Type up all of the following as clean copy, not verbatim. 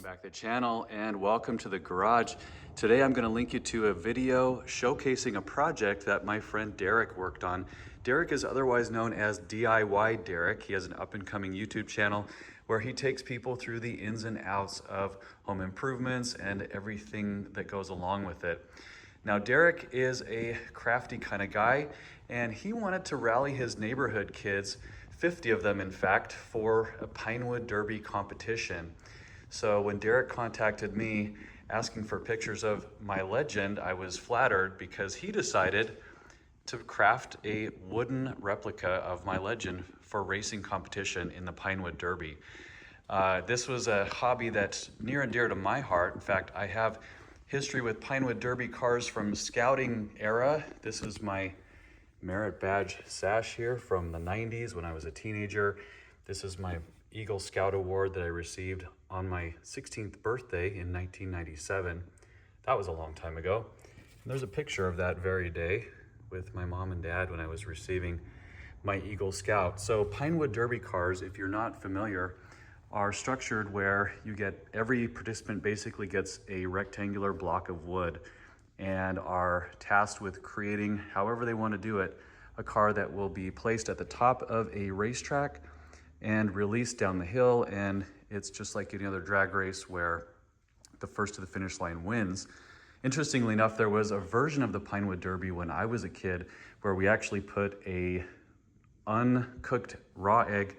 Back to the channel and welcome to the garage. Today I'm going to link you to a video showcasing a project that my friend Derek worked on. Derek is otherwise known as DIY Derek. He has an up-and-coming YouTube channel where he takes people through the ins and outs of home improvements and everything that goes along with it. Now Derek is a crafty kind of guy, and he wanted to rally his neighborhood kids, 50 of them in fact, for a Pinewood Derby competition. So when Derek contacted me asking for pictures of my Legend, I was flattered because he decided to craft a wooden replica of my Legend for racing competition in the Pinewood Derby. This was a hobby that's near and dear to my heart. In fact, I have history with Pinewood Derby cars from scouting era. This is my merit badge sash here from the 90s when I was a teenager. This is my Eagle Scout Award that I received on my 16th birthday in 1997. That was a long time ago. And there's a picture of that very day with my mom and dad when I was receiving my Eagle Scout. So Pinewood Derby cars, if you're not familiar, are structured where you get, every participant basically gets a rectangular block of wood and are tasked with creating, however they want to do it, a car that will be placed at the top of a racetrack and released down the hill. And it's just like any other drag race where the first to the finish line wins. Interestingly enough, there was a version of the Pinewood Derby when I was a kid where we actually put a uncooked raw egg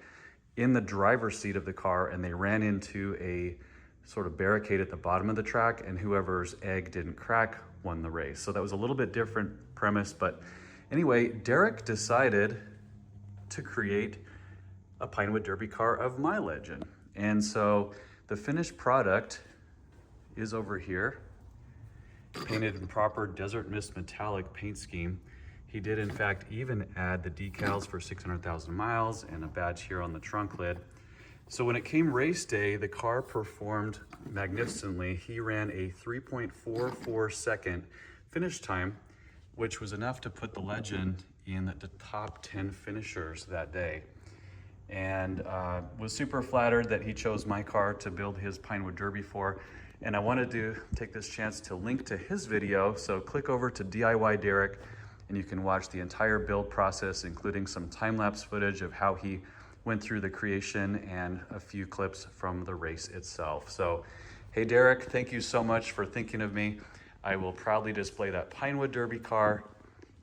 in the driver's seat of the car, and they ran into a sort of barricade at the bottom of the track, and whoever's egg didn't crack won the race. So that was a little bit different premise, but anyway, Derek decided to create a Pinewood Derby car of my Legend. And so the finished product is over here, painted in proper Desert Mist metallic paint scheme. He did in fact even add the decals for 600,000 miles and a badge here on the trunk lid. So when it came race day, the car performed magnificently. He ran a 3.44 second finish time, which was enough to put the Legend in the top 10 finishers that day. And was super flattered that he chose my car to build his Pinewood Derby for. And I wanted to take this chance to link to his video. So click over to DIY Derek and you can watch the entire build process, including some time-lapse footage of how he went through the creation and a few clips from the race itself. So, hey Derek, thank you so much for thinking of me. I will proudly display that Pinewood Derby car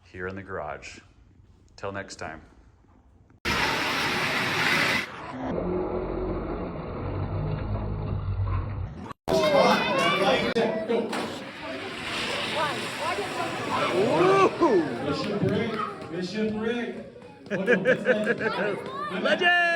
here in the garage. Till next time. Bishop Rick. Legend!